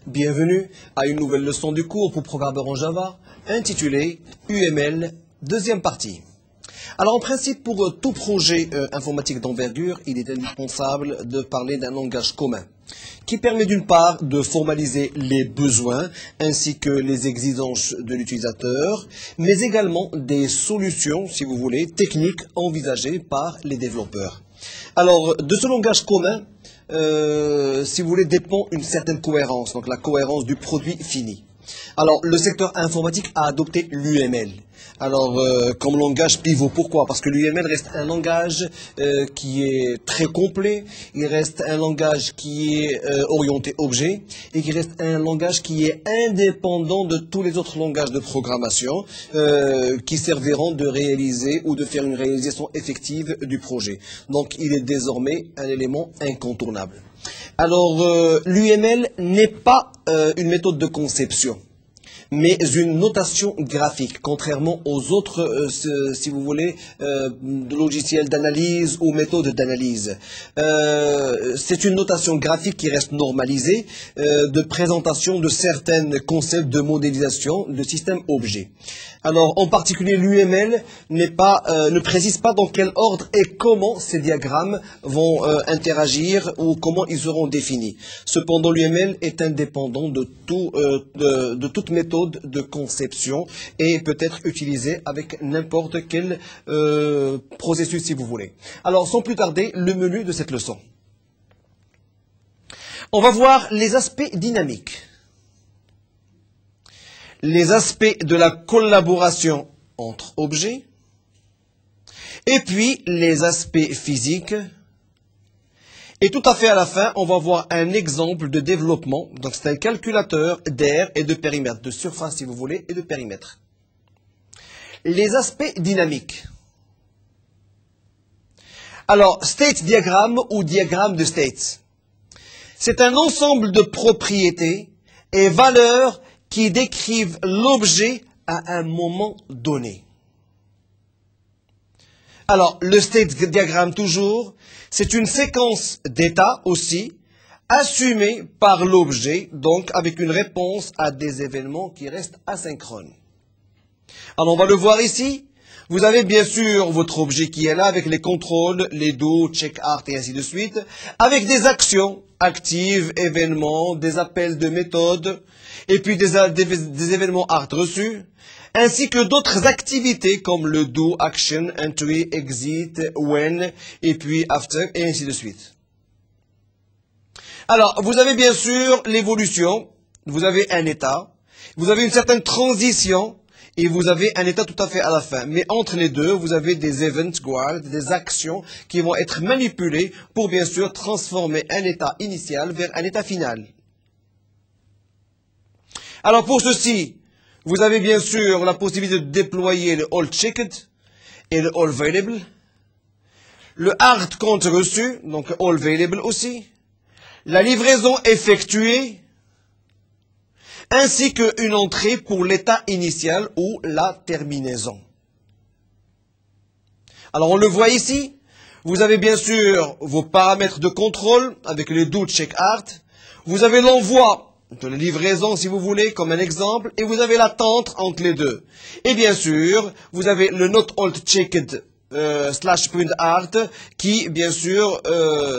Bienvenue à une nouvelle leçon du cours pour programmeurs en Java, intitulée UML, deuxième partie. Alors en principe, pour tout projet informatique d'envergure, il est indispensable de parler d'un langage commun, qui permet d'une part de formaliser les besoins ainsi que les exigences de l'utilisateur, mais également des solutions, si vous voulez, techniques envisagées par les développeurs. Alors, de ce langage commun, si vous voulez, dépend une certaine cohérence, donc la cohérence du produit fini. Alors, le secteur informatique a adopté l'UML. Alors, comme langage pivot, pourquoi? Parce que l'UML reste un langage qui est très complet, il reste un langage qui est orienté objet, et qui reste un langage qui est indépendant de tous les autres langages de programmation qui serviront de réaliser ou de faire une réalisation effective du projet. Donc, il est désormais un élément incontournable. Alors, l'UML n'est pas une méthode de conception, mais une notation graphique, contrairement aux autres, si vous voulez, logiciels d'analyse ou méthodes d'analyse. C'est une notation graphique qui reste normalisée de présentation de certains concepts de modélisation de systèmes objets. Alors, en particulier, l'UML ne précise pas dans quel ordre et comment ces diagrammes vont interagir ou comment ils seront définis. Cependant, l'UML est indépendant de toute méthode de conception et peut être utilisé avec n'importe quel processus, si vous voulez. Alors, sans plus tarder, le menu de cette leçon. On va voir les aspects dynamiques, les aspects de la collaboration entre objets, et puis les aspects physiques. Et tout à fait à la fin, on va voir un exemple de développement. Donc c'est un calculateur d'aire et de périmètre, de surface si vous voulez, et de périmètre. Les aspects dynamiques. Alors, state diagramme ou diagramme de states. C'est un ensemble de propriétés et valeurs qui décrivent l'objet à un moment donné. Alors, le state diagramme toujours, c'est une séquence d'états aussi, assumée par l'objet, donc avec une réponse à des événements qui restent asynchrones. Alors, on va le voir ici. Vous avez bien sûr votre objet qui est là avec les contrôles, les do, check art et ainsi de suite, avec des actions actives, événements, des appels de méthode, et puis des événements art reçus, ainsi que d'autres activités comme le do, action, entry, exit, when, et puis after, et ainsi de suite. Alors, vous avez bien sûr l'évolution, vous avez un état, vous avez une certaine transition, et vous avez un état tout à fait à la fin. Mais entre les deux, vous avez des events guard, des actions qui vont être manipulées pour bien sûr transformer un état initial vers un état final. Alors pour ceci, vous avez bien sûr la possibilité de déployer le all checked et le all available. Le hard compte reçu, donc all available aussi. La livraison effectuée, ainsi qu'une entrée pour l'état initial ou la terminaison. Alors on le voit ici, vous avez bien sûr vos paramètres de contrôle avec les do, check art. Vous avez l'envoi de la livraison si vous voulez comme un exemple et vous avez l'attente entre les deux. Et bien sûr, vous avez le not all checked /print_art qui, bien sûr,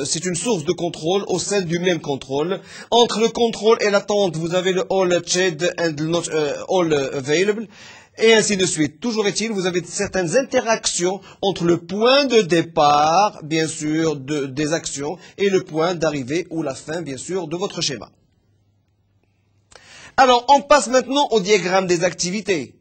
c'est une source de contrôle au sein du même contrôle. Entre le contrôle et l'attente, vous avez le all checked and not all available, et ainsi de suite. Toujours est-il, vous avez certaines interactions entre le point de départ, bien sûr, des actions, et le point d'arrivée ou la fin, bien sûr, de votre schéma. Alors, on passe maintenant au diagramme des activités,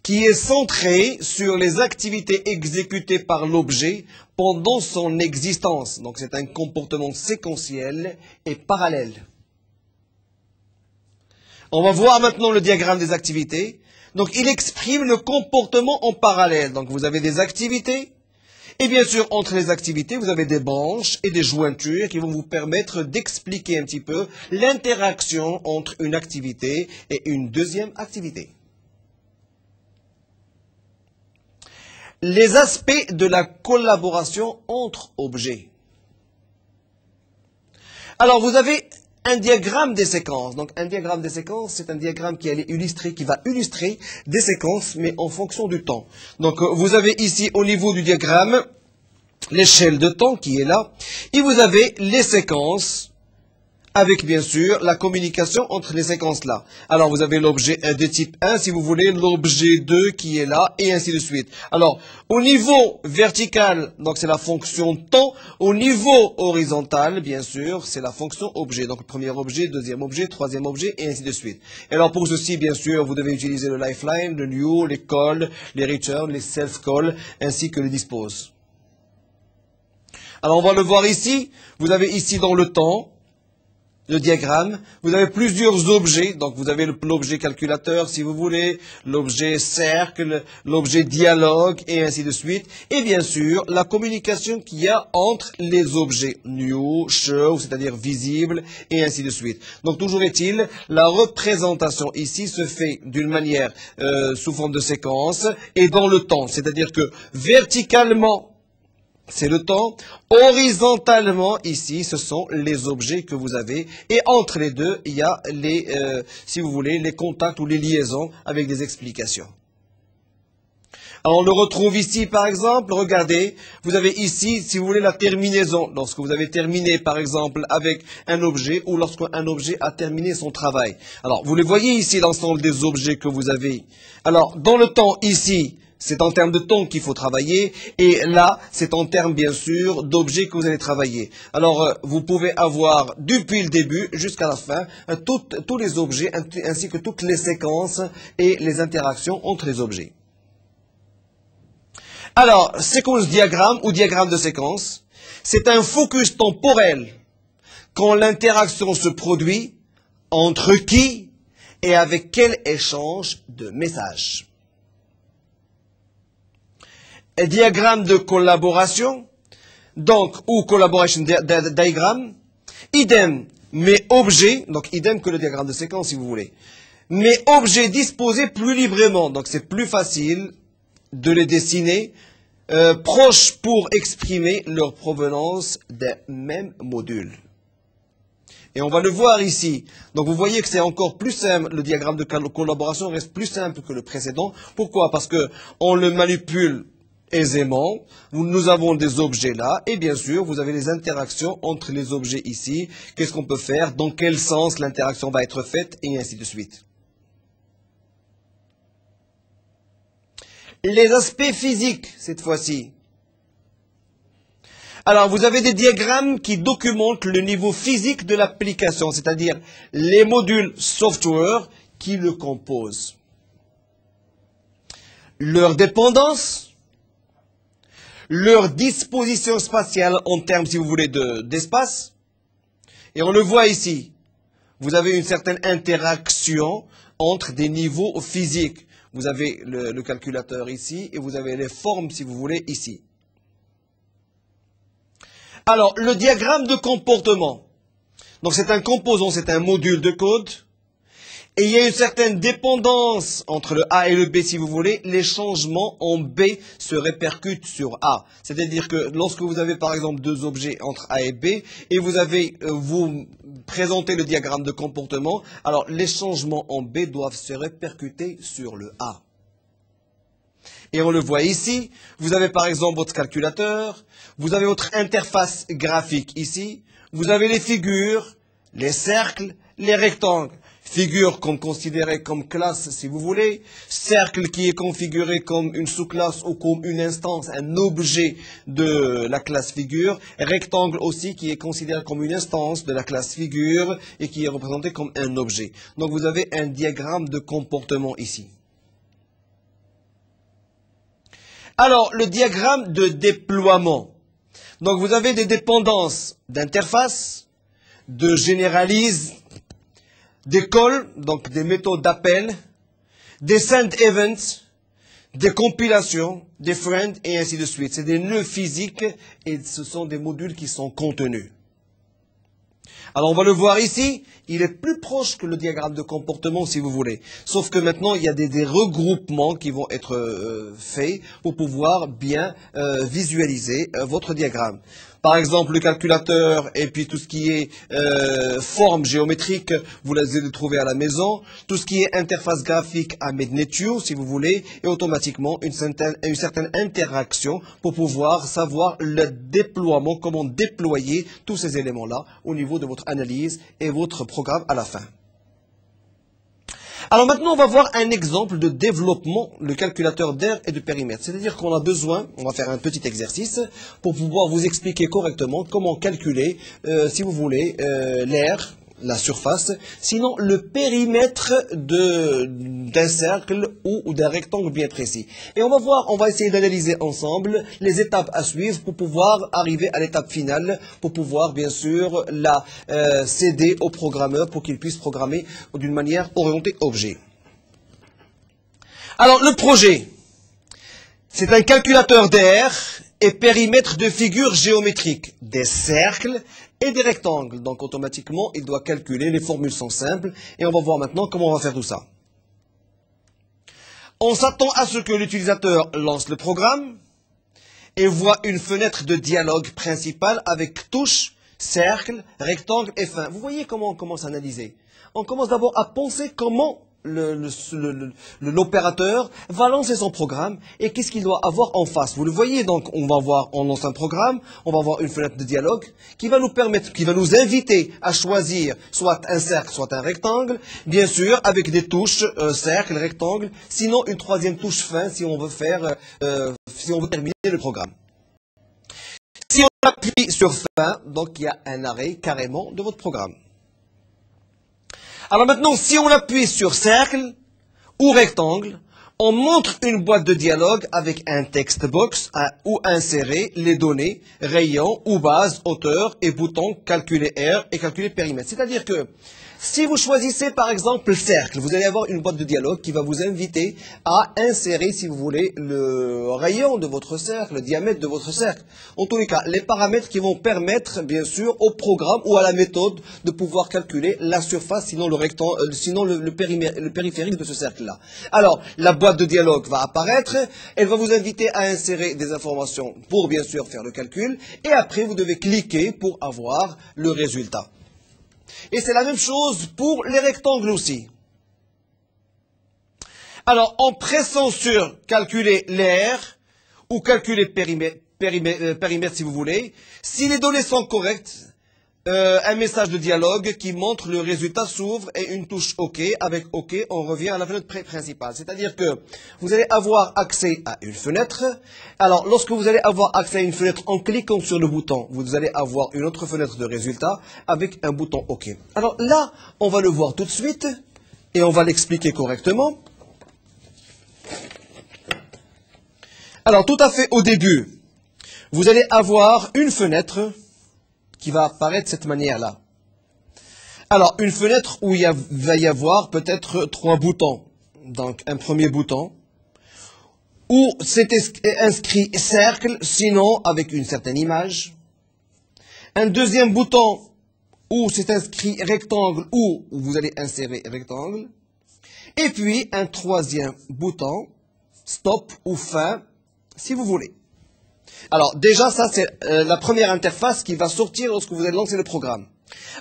qui est centré sur les activités exécutées par l'objet pendant son existence. Donc c'est un comportement séquentiel et parallèle. On va voir maintenant le diagramme des activités. Donc il exprime le comportement en parallèle. Donc vous avez des activités. Et bien sûr, entre les activités, vous avez des branches et des jointures qui vont vous permettre d'expliquer un petit peu l'interaction entre une activité et une deuxième activité. Les aspects de la collaboration entre objets. Alors, vous avez un diagramme des séquences. Donc, un diagramme des séquences, c'est un diagramme qui va illustrer des séquences, mais en fonction du temps. Donc, vous avez ici, au niveau du diagramme, l'échelle de temps qui est là, et vous avez les séquences, avec bien sûr la communication entre les séquences là. Alors, vous avez l'objet de type 1, si vous voulez, l'objet 2 qui est là, et ainsi de suite. Alors, au niveau vertical, donc c'est la fonction temps. Au niveau horizontal, bien sûr, c'est la fonction objet. Donc, le premier objet, deuxième objet, troisième objet, et ainsi de suite. Et alors, pour ceci, bien sûr, vous devez utiliser le lifeline, le new, les call, les return, les self-call, ainsi que les dispose. Alors, on va le voir ici. Vous avez ici dans le temps, le diagramme, vous avez plusieurs objets, donc vous avez l'objet calculateur si vous voulez, l'objet cercle, l'objet dialogue et ainsi de suite, et bien sûr la communication qu'il y a entre les objets new, show, c'est-à-dire visible et ainsi de suite. Donc toujours est-il, la représentation ici se fait d'une manière sous forme de séquence et dans le temps, c'est-à-dire que verticalement, c'est le temps. Horizontalement, ici, ce sont les objets que vous avez. Et entre les deux, il y a les, si vous voulez, les contacts ou les liaisons avec des explications. Alors, on le retrouve ici, par exemple. Regardez, vous avez ici, si vous voulez, la terminaison. Lorsque vous avez terminé, par exemple, avec un objet ou lorsqu'un objet a terminé son travail. Alors, vous les voyez ici, l'ensemble des objets que vous avez. Alors, dans le temps, ici, c'est en termes de temps qu'il faut travailler, et là, c'est en termes, bien sûr, d'objets que vous allez travailler. Alors, vous pouvez avoir, depuis le début jusqu'à la fin, tous les objets, ainsi que toutes les séquences et les interactions entre les objets. Alors, séquence diagramme ou diagramme de séquence, c'est un focus temporel quand l'interaction se produit, entre qui et avec quel échange de messages. Un diagramme de collaboration, donc, ou collaboration diagram, idem, mais objet, donc idem que le diagramme de séquence si vous voulez, mais objet disposé plus librement, donc c'est plus facile de les dessiner, proches pour exprimer leur provenance des mêmes modules. Et on va le voir ici. Donc vous voyez que c'est encore plus simple, le diagramme de collaboration reste plus simple que le précédent. Pourquoi? Parce que on le manipule aisément, nous avons des objets là, et bien sûr, vous avez les interactions entre les objets ici. Qu'est-ce qu'on peut faire? Dans quel sens l'interaction va être faite? Et ainsi de suite. Les aspects physiques, cette fois-ci. Alors, vous avez des diagrammes qui documentent le niveau physique de l'application, c'est-à-dire les modules software qui le composent. Leur dépendance, leur disposition spatiale en termes, si vous voulez, d'espace. Et on le voit ici. Vous avez une certaine interaction entre des niveaux physiques. Vous avez le calculateur ici et vous avez les formes, si vous voulez, ici. Alors, le diagramme de comportement. Donc, c'est un composant, c'est un module de code. Et il y a une certaine dépendance entre le A et le B, si vous voulez. Les changements en B se répercutent sur A. C'est-à-dire que lorsque vous avez, par exemple, deux objets entre A et B, et vous présentez le diagramme de comportement, alors les changements en B doivent se répercuter sur le A. Et on le voit ici. Vous avez, par exemple, votre calculateur. Vous avez votre interface graphique ici. Vous avez les figures, les cercles, les rectangles. Figure considérée comme classe, si vous voulez. Cercle qui est configuré comme une sous-classe ou comme une instance, un objet de la classe figure. Rectangle aussi qui est considéré comme une instance de la classe figure et qui est représenté comme un objet. Donc vous avez un diagramme de comportement ici. Alors, le diagramme de déploiement. Donc, vous avez des dépendances d'interface, de généralise, des calls, donc des méthodes d'appel, des send events, des compilations, des friends, et ainsi de suite. C'est des nœuds physiques et ce sont des modules qui sont contenus. Alors on va le voir ici, il est plus proche que le diagramme de comportement si vous voulez. Sauf que maintenant il y a des regroupements qui vont être faits pour pouvoir bien visualiser votre diagramme. Par exemple, le calculateur et puis tout ce qui est forme géométrique, vous les allez trouver à la maison. Tout ce qui est interface graphique à Magneto, si vous voulez, et automatiquement une certaine interaction pour pouvoir savoir le déploiement, comment déployer tous ces éléments-là au niveau de votre analyse et votre programme à la fin. Alors maintenant, on va voir un exemple de développement, le calculateur d'air et de périmètre. C'est-à-dire qu'on a besoin, on va faire un petit exercice pour pouvoir vous expliquer correctement comment calculer, si vous voulez, l'air, la surface, sinon le périmètre d'un cercle ou d'un rectangle bien précis. Et on va voir, on va essayer d'analyser ensemble les étapes à suivre pour pouvoir arriver à l'étape finale, pour pouvoir bien sûr la céder au programmeur pour qu'il puisse programmer d'une manière orientée objet. Alors le projet, c'est un calculateur d'air et périmètre de figures géométriques, des cercles et des rectangles. Donc automatiquement, il doit calculer, les formules sont simples, et on va voir maintenant comment on va faire tout ça. On s'attend à ce que l'utilisateur lance le programme et voit une fenêtre de dialogue principale avec touche, cercle, rectangle et fin. Vous voyez comment on commence à analyser. On commence d'abord à penser comment l'opérateur va lancer son programme et qu'est-ce qu'il doit avoir en face. Vous le voyez, donc on lance un programme, on va avoir une fenêtre de dialogue qui va nous permettre, qui va nous inviter à choisir soit un cercle, soit un rectangle, bien sûr avec des touches cercle, rectangle, sinon une troisième touche fin si on veut faire, si on veut terminer le programme. Si on appuie sur fin, donc il y a un arrêt carrément de votre programme. Alors maintenant, si on appuie sur cercle ou rectangle, on montre une boîte de dialogue avec un text box où insérer les données, rayon ou base, hauteur et bouton calculer R et calculer périmètre. C'est-à-dire que si vous choisissez par exemple cercle, vous allez avoir une boîte de dialogue qui va vous inviter à insérer, si vous voulez, le rayon de votre cercle, le diamètre de votre cercle. En tous les cas, les paramètres qui vont permettre, bien sûr, au programme ou à la méthode de pouvoir calculer la surface, sinon le rectangle, sinon le périphérique de ce cercle-là. Alors, la boîte de dialogue va apparaître, elle va vous inviter à insérer des informations pour, bien sûr, faire le calcul, et après, vous devez cliquer pour avoir le résultat. Et c'est la même chose pour les rectangles aussi. Alors, en pressant sur calculer l'air ou calculer périmètre si vous voulez, si les données sont correctes, un message de dialogue qui montre le résultat s'ouvre et une touche OK. Avec OK, on revient à la fenêtre principale. C'est-à-dire que vous allez avoir accès à une fenêtre. Alors, lorsque vous allez avoir accès à une fenêtre en cliquant sur le bouton, vous allez avoir une autre fenêtre de résultat avec un bouton OK. Alors là, on va le voir tout de suite et on va l'expliquer correctement. Alors, tout à fait au début, vous allez avoir une fenêtre qui va apparaître de cette manière-là. Alors, une fenêtre où il va y avoir peut-être 3 boutons. Donc, un premier bouton, où c'est inscrit cercle, sinon avec une certaine image. Un deuxième bouton, où c'est inscrit rectangle, où vous allez insérer rectangle. Et puis, un troisième bouton, stop ou fin, si vous voulez. Alors déjà, ça c'est la première interface qui va sortir lorsque vous allez lancer le programme.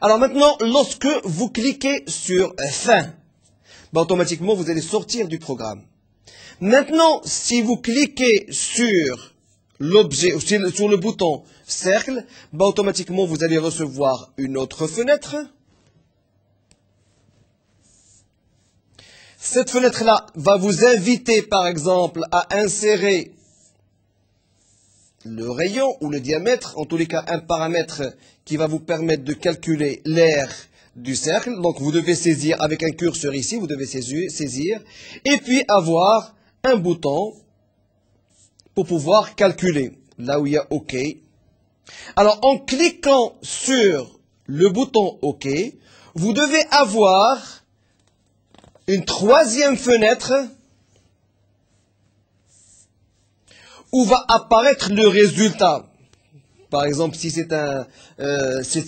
Alors maintenant, lorsque vous cliquez sur fin, automatiquement vous allez sortir du programme. Maintenant, si vous cliquez sur l'objet, sur le bouton cercle, automatiquement vous allez recevoir une autre fenêtre. Cette fenêtre-là va vous inviter par exemple à insérer le rayon ou le diamètre, en tous les cas un paramètre qui va vous permettre de calculer l'aire du cercle. Donc vous devez saisir avec un curseur ici, vous devez saisir, et puis avoir un bouton pour pouvoir calculer. Là où il y a OK. Alors, en cliquant sur le bouton OK, vous devez avoir une troisième fenêtre où va apparaître le résultat. Par exemple, si c'est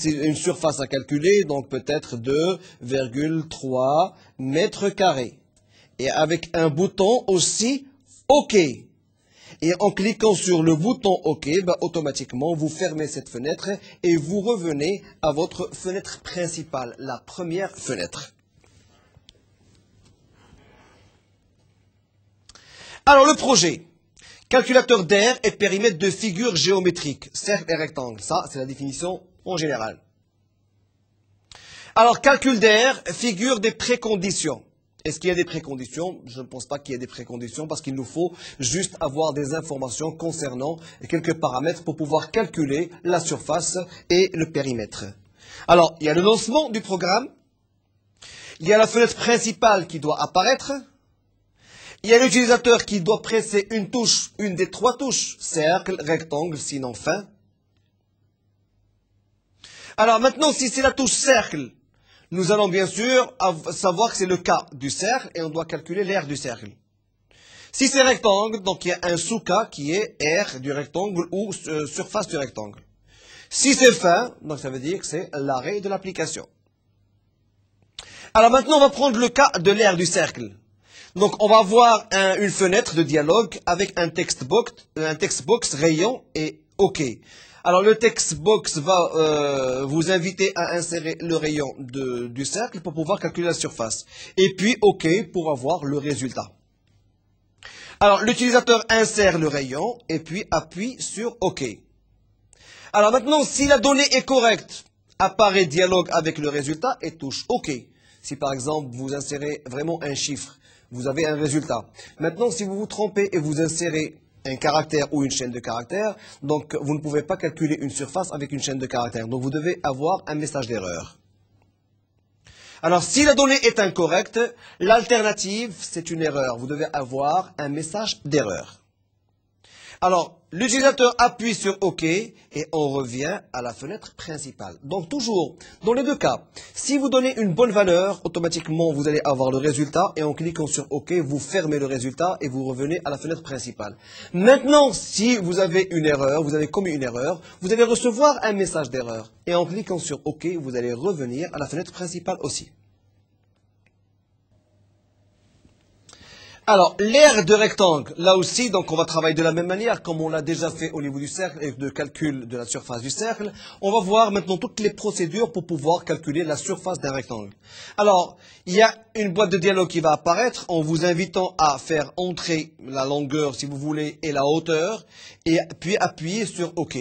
une surface à calculer, donc peut-être 2,3 mètres carrés. Et avec un bouton aussi OK. Et en cliquant sur le bouton OK, automatiquement, vous fermez cette fenêtre et vous revenez à votre fenêtre principale, la première fenêtre. Alors, le projet. Calculateur d'aire et périmètre de figures géométriques, cercle et rectangle. Ça, c'est la définition en général. Alors, calcul d'aire, figure des préconditions. Est-ce qu'il y a des préconditions? Je ne pense pas qu'il y ait des préconditions parce qu'il nous faut juste avoir des informations concernant quelques paramètres pour pouvoir calculer la surface et le périmètre. Alors, il y a le lancement du programme. Il y a la fenêtre principale qui doit apparaître. Il y a l'utilisateur qui doit presser une touche, une des trois touches, cercle, rectangle, sinon fin. Alors maintenant, si c'est la touche cercle, nous allons bien sûr savoir que c'est le cas du cercle et on doit calculer l'aire du cercle. Si c'est rectangle, donc il y a un sous-cas qui est aire du rectangle ou surface du rectangle. Si c'est fin, donc ça veut dire que c'est l'arrêt de l'application. Alors maintenant, on va prendre le cas de l'aire du cercle. Donc, on va avoir une fenêtre de dialogue avec un text box rayon et OK. Alors, le text box va vous inviter à insérer le rayon du cercle pour pouvoir calculer la surface. Et puis, OK pour avoir le résultat. Alors, l'utilisateur insère le rayon et puis appuie sur OK. Alors, maintenant, si la donnée est correcte, apparaît dialogue avec le résultat et touche OK. Si, par exemple, vous insérez vraiment un chiffre, vous avez un résultat. Maintenant, si vous vous trompez et vous insérez un caractère ou une chaîne de caractères, donc vous ne pouvez pas calculer une surface avec une chaîne de caractères. Donc vous devez avoir un message d'erreur. Alors, si la donnée est incorrecte, l'alternative, c'est une erreur. Vous devez avoir un message d'erreur. Alors, l'utilisateur appuie sur OK et on revient à la fenêtre principale. Donc, toujours, dans les deux cas, si vous donnez une bonne valeur, automatiquement, vous allez avoir le résultat et en cliquant sur OK, vous fermez le résultat et vous revenez à la fenêtre principale. Maintenant, si vous avez une erreur, vous avez commis une erreur, vous allez recevoir un message d'erreur. Et en cliquant sur OK, vous allez revenir à la fenêtre principale aussi. Alors, l'aire de rectangle, là aussi, donc on va travailler de la même manière, comme on l'a déjà fait au niveau du cercle et de calcul de la surface du cercle. On va voir maintenant toutes les procédures pour pouvoir calculer la surface d'un rectangle. Alors, il y a une boîte de dialogue qui va apparaître en vous invitant à faire entrer la longueur, si vous voulez, et la hauteur, et puis appuyer sur OK.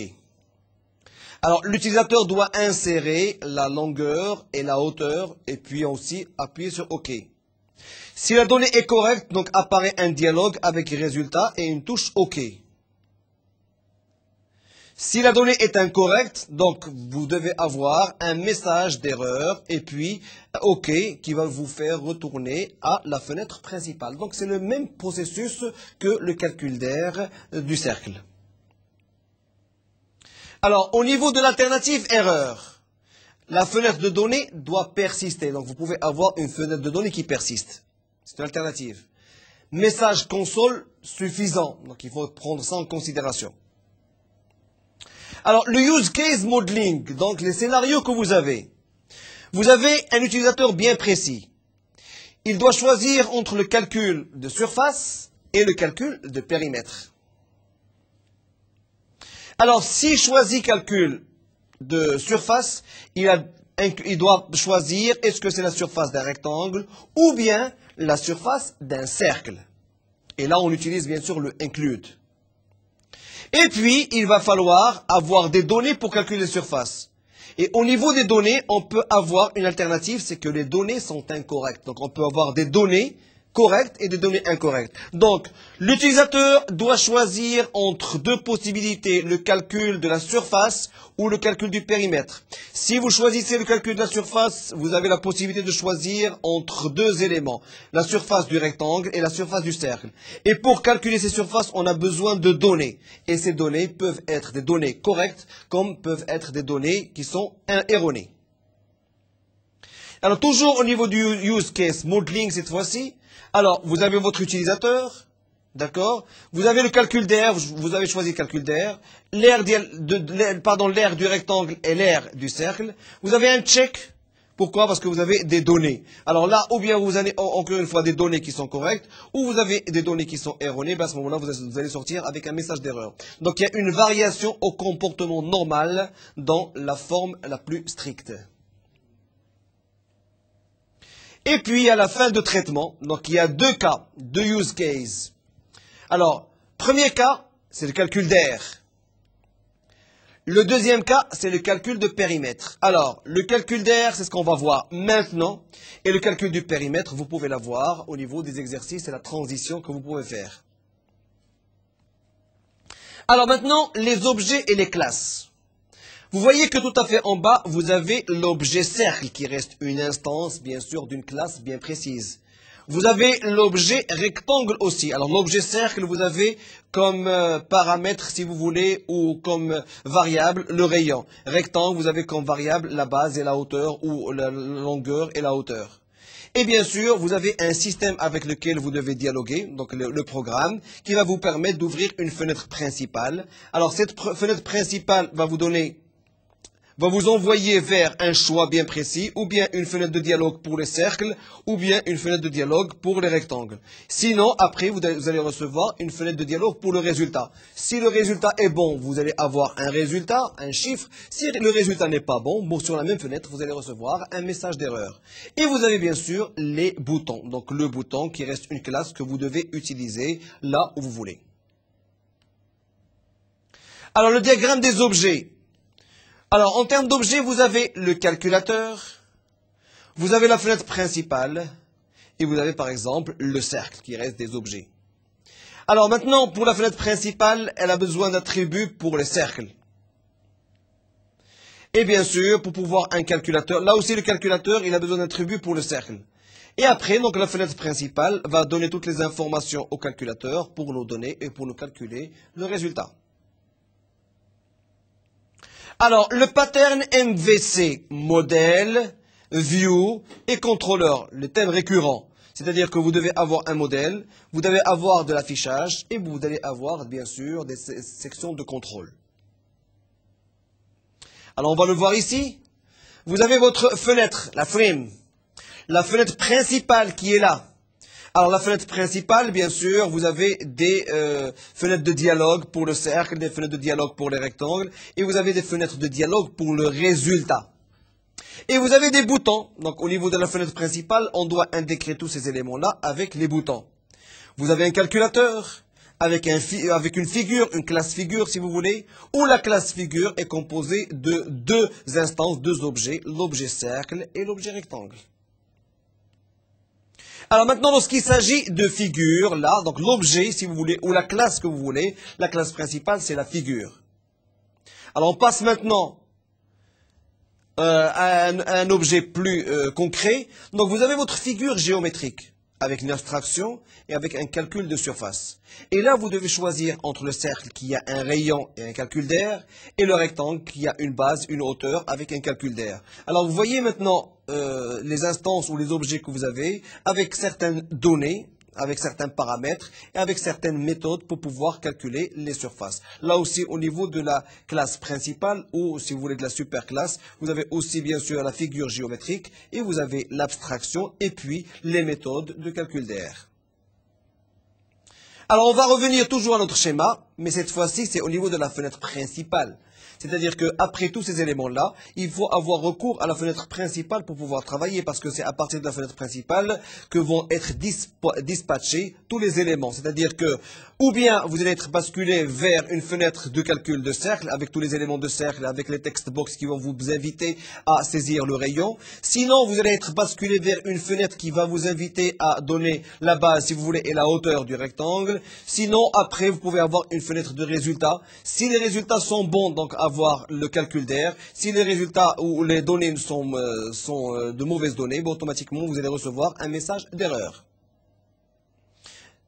Alors, l'utilisateur doit insérer la longueur et la hauteur, et puis aussi appuyer sur OK. Si la donnée est correcte, donc apparaît un dialogue avec résultat et une touche OK. Si la donnée est incorrecte, donc vous devez avoir un message d'erreur et puis OK qui va vous faire retourner à la fenêtre principale. Donc c'est le même processus que le calcul d'aire du cercle. Alors au niveau de l'alternative erreur, la fenêtre de données doit persister. Donc vous pouvez avoir une fenêtre de données qui persiste. C'est une alternative. Message console suffisant. Donc, il faut prendre ça en considération. Alors, le use case modeling, donc les scénarios que vous avez. Vous avez un utilisateur bien précis. Il doit choisir entre le calcul de surface et le calcul de périmètre. Alors, s'il choisit calcul de surface, il doit choisir est-ce que c'est la surface d'un rectangle ou bien la surface d'un cercle. Et là, on utilise bien sûr le include. Et puis, il va falloir avoir des données pour calculer les surfaces. Et au niveau des données, on peut avoir une alternative, c'est que les données sont incorrectes. Donc, on peut avoir des données correctes et des données incorrectes. Donc, l'utilisateur doit choisir entre deux possibilités, le calcul de la surface ou le calcul du périmètre. Si vous choisissez le calcul de la surface, vous avez la possibilité de choisir entre deux éléments, la surface du rectangle et la surface du cercle. Et pour calculer ces surfaces, on a besoin de données. Et ces données peuvent être des données correctes, comme peuvent être des données qui sont erronées. Alors, toujours au niveau du use case modeling cette fois-ci, alors, vous avez votre utilisateur, d'accord? Vous avez le calcul d'air, vous avez choisi le calcul d'air, l'air du rectangle et l'air du cercle. Vous avez un check. Pourquoi? Parce que vous avez des données. Alors là, ou bien vous avez encore une fois des données qui sont correctes, ou vous avez des données qui sont erronées, ben à ce moment-là, vous allez sortir avec un message d'erreur. Donc il y a une variation au comportement normal dans la forme la plus stricte. Et puis, à la fin de traitement, donc il y a deux cas, deux use cases. Alors, premier cas, c'est le calcul d'air. Le deuxième cas, c'est le calcul de périmètre. Alors, le calcul d'air, c'est ce qu'on va voir maintenant. Et le calcul du périmètre, vous pouvez l'avoir au niveau des exercices et la transition que vous pouvez faire. Alors maintenant, les objets et les classes. Vous voyez que tout à fait en bas, vous avez l'objet cercle qui reste une instance, bien sûr, d'une classe bien précise. Vous avez l'objet rectangle aussi. Alors l'objet cercle, vous avez comme paramètre, si vous voulez, ou comme variable, le rayon. Rectangle, vous avez comme variable la base et la hauteur, ou la longueur et la hauteur. Et bien sûr, vous avez un système avec lequel vous devez dialoguer, donc le programme, qui va vous permettre d'ouvrir une fenêtre principale. Alors cette fenêtre principale va vous envoyer vers un choix bien précis, ou bien une fenêtre de dialogue pour les cercles, ou bien une fenêtre de dialogue pour les rectangles. Sinon, après, vous allez recevoir une fenêtre de dialogue pour le résultat. Si le résultat est bon, vous allez avoir un résultat, un chiffre. Si le résultat n'est pas bon, sur la même fenêtre, vous allez recevoir un message d'erreur. Et vous avez bien sûr les boutons. Donc le bouton qui reste une classe que vous devez utiliser là où vous voulez. Alors le diagramme des objets. Alors, en termes d'objets, vous avez le calculateur, vous avez la fenêtre principale, et vous avez par exemple le cercle qui reste des objets. Alors maintenant, pour la fenêtre principale, elle a besoin d'attributs pour les cercles. Et bien sûr, pour pouvoir un calculateur, là aussi le calculateur, il a besoin d'attributs pour le cercle. Et après, donc la fenêtre principale va donner toutes les informations au calculateur pour nous donner et pour nous calculer le résultat. Alors, le pattern MVC, modèle, view et contrôleur, le thème récurrent. C'est-à-dire que vous devez avoir un modèle, vous devez avoir de l'affichage et vous allez avoir, bien sûr, des sections de contrôle. Alors, on va le voir ici. Vous avez votre fenêtre, la frame. La fenêtre principale qui est là. Alors, la fenêtre principale, bien sûr, vous avez des fenêtres de dialogue pour le cercle, des fenêtres de dialogue pour les rectangles, et vous avez des fenêtres de dialogue pour le résultat. Et vous avez des boutons. Donc, au niveau de la fenêtre principale, on doit indiquer tous ces éléments-là avec les boutons. Vous avez un calculateur avec une figure, une classe figure, si vous voulez, où la classe figure est composée de deux instances, deux objets, l'objet cercle et l'objet rectangle. Alors maintenant, lorsqu'il s'agit de figure, là, donc l'objet, si vous voulez, ou la classe que vous voulez, la classe principale, c'est la figure. Alors on passe maintenant à un objet plus concret. Donc vous avez votre figure géométrique, avec une abstraction et avec un calcul de surface. Et là, vous devez choisir entre le cercle qui a un rayon et un calcul d'air, et le rectangle qui a une base, une hauteur, avec un calcul d'air. Alors vous voyez maintenant les instances ou les objets que vous avez, avec certaines données, avec certains paramètres et avec certaines méthodes pour pouvoir calculer les surfaces. Là aussi, au niveau de la classe principale ou, si vous voulez, de la superclasse, vous avez aussi bien sûr la figure géométrique et vous avez l'abstraction et puis les méthodes de calcul d'air. Alors, on va revenir toujours à notre schéma, mais cette fois-ci, c'est au niveau de la fenêtre principale. C'est-à-dire qu'après tous ces éléments-là, il faut avoir recours à la fenêtre principale pour pouvoir travailler, parce que c'est à partir de la fenêtre principale que vont être dispatchés tous les éléments. C'est-à-dire que, ou bien vous allez être basculé vers une fenêtre de calcul de cercle, avec tous les éléments de cercle, avec les text box qui vont vous inviter à saisir le rayon. Sinon, vous allez être basculé vers une fenêtre qui va vous inviter à donner la base, si vous voulez, et la hauteur du rectangle. Sinon, après, vous pouvez avoir une fenêtre de résultats. Si les résultats sont bons, donc avoir le calcul d'air. Si les résultats ou les données sont de mauvaises données, bon, automatiquement, vous allez recevoir un message d'erreur.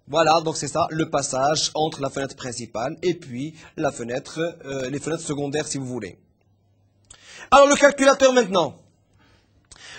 Voilà, donc c'est ça, le passage entre la fenêtre principale et puis la fenêtre, les fenêtres secondaires, si vous voulez. Alors, le calculateur maintenant.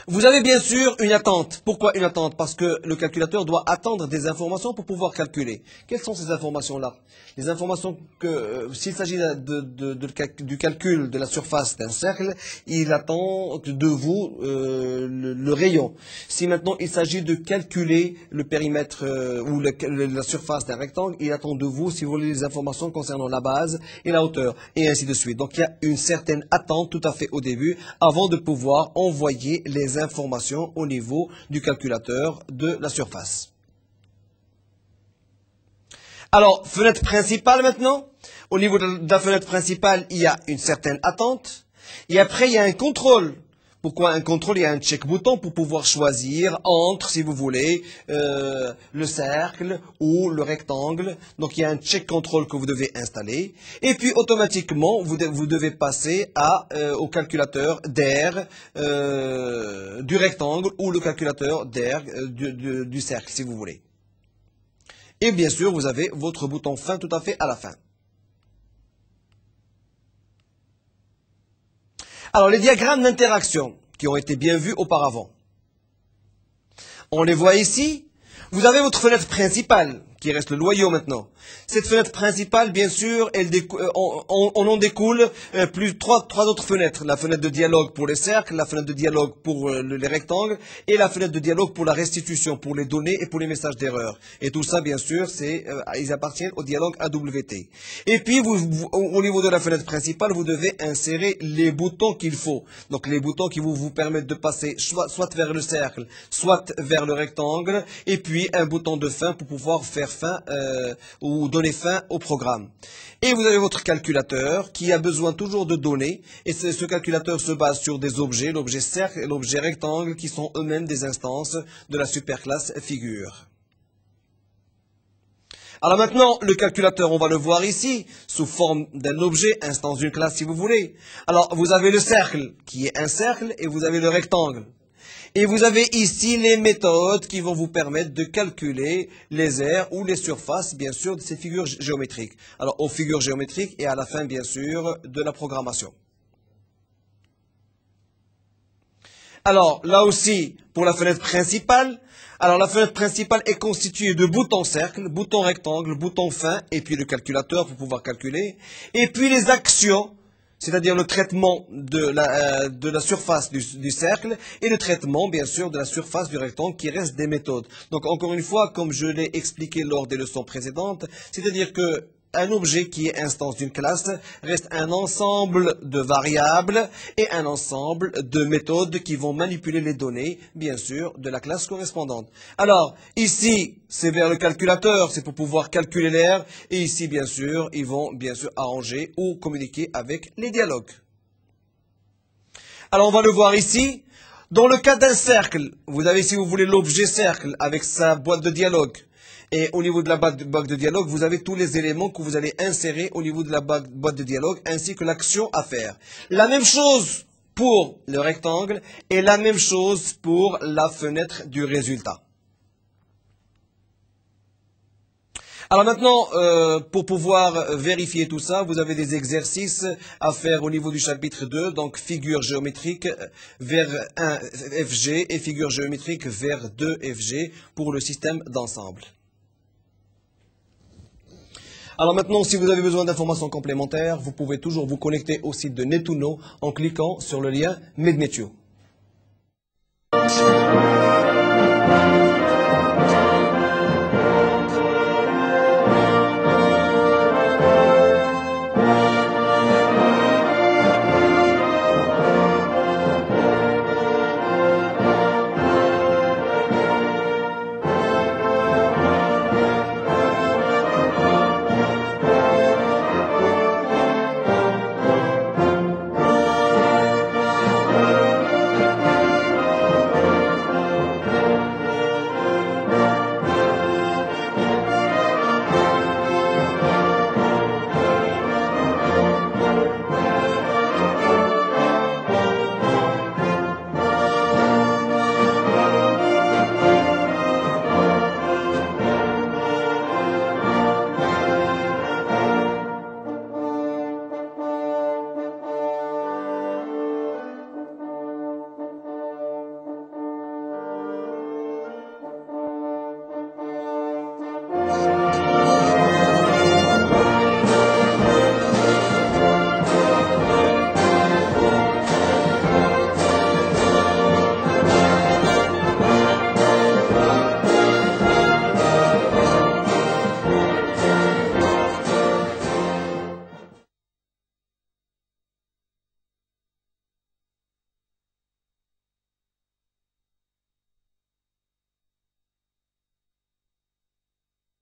Vous avez bien sûr une attente. Pourquoi une attente? Parce que le calculateur doit attendre des informations pour pouvoir calculer. Quelles sont ces informations-là? Les informations que, s'il s'agit du calcul de la surface d'un cercle, il attend de vous le rayon. Si maintenant il s'agit de calculer le périmètre ou la surface d'un rectangle, il attend de vous, si vous voulez, les informations concernant la base et la hauteur, et ainsi de suite. Donc il y a une certaine attente tout à fait au début, avant de pouvoir envoyer les informations au niveau du calculateur de la surface. Alors, fenêtre principale maintenant. Au niveau de la fenêtre principale, il y a une certaine attente. Et après, il y a un contrôle. Pourquoi un contrôle? Il y a un check-bouton pour pouvoir choisir entre, si vous voulez, le cercle ou le rectangle. Donc, il y a un check-contrôle que vous devez installer. Et puis, automatiquement, vous devez passer au calculateur d'air du rectangle ou le calculateur d'air du cercle, si vous voulez. Et bien sûr, vous avez votre bouton fin tout à fait à la fin. Alors, les diagrammes d'interaction qui ont été bien vus auparavant. On les voit ici. Vous avez votre fenêtre principale, qui reste le noyau maintenant. Cette fenêtre principale, bien sûr, on en découle trois autres fenêtres. La fenêtre de dialogue pour les cercles, la fenêtre de dialogue pour les rectangles, et la fenêtre de dialogue pour la restitution, pour les données et pour les messages d'erreur. Et tout ça, bien sûr, ils appartiennent au dialogue AWT. Et puis, au niveau de la fenêtre principale, vous devez insérer les boutons qu'il faut. Donc, les boutons qui vous permettent de passer soit vers le cercle, soit vers le rectangle, et puis un bouton de fin pour pouvoir faire fin ou donner fin au programme. Et vous avez votre calculateur qui a besoin toujours de données, et ce calculateur se base sur des objets, l'objet cercle et l'objet rectangle, qui sont eux-mêmes des instances de la superclasse figure. Alors maintenant, le calculateur, on va le voir ici, sous forme d'un objet, instance d'une classe si vous voulez. Alors, vous avez le cercle, qui est un cercle, et vous avez le rectangle. Et vous avez ici les méthodes qui vont vous permettre de calculer les aires ou les surfaces, bien sûr, de ces figures géométriques. Alors, aux figures géométriques et à la fin, bien sûr, de la programmation. Alors, là aussi, pour la fenêtre principale, alors la fenêtre principale est constituée de boutons cercle, boutons rectangle, boutons fin, et puis le calculateur pour pouvoir calculer. Et puis les actions, c'est-à-dire le traitement de la surface du cercle et le traitement, bien sûr, de la surface du rectangle qui reste des méthodes. Donc, encore une fois, comme je l'ai expliqué lors des leçons précédentes, c'est-à-dire que un objet qui est instance d'une classe reste un ensemble de variables et un ensemble de méthodes qui vont manipuler les données, bien sûr, de la classe correspondante. Alors, ici, c'est vers le calculateur, c'est pour pouvoir calculer l'air. Et ici, bien sûr, ils vont bien sûr arranger ou communiquer avec les dialogues. Alors, on va le voir ici. Dans le cas d'un cercle, vous avez, si vous voulez, l'objet cercle avec sa boîte de dialogue. Et au niveau de la boîte de dialogue, vous avez tous les éléments que vous allez insérer au niveau de la boîte de dialogue, ainsi que l'action à faire. La même chose pour le rectangle et la même chose pour la fenêtre du résultat. Alors maintenant, pour pouvoir vérifier tout ça, vous avez des exercices à faire au niveau du chapitre 2, donc figure géométrique vers 1 FG et figure géométrique vers 2 FG pour le système d'ensemble. Alors maintenant, si vous avez besoin d'informations complémentaires, vous pouvez toujours vous connecter au site de Netuno en cliquant sur le lien MedMeteo.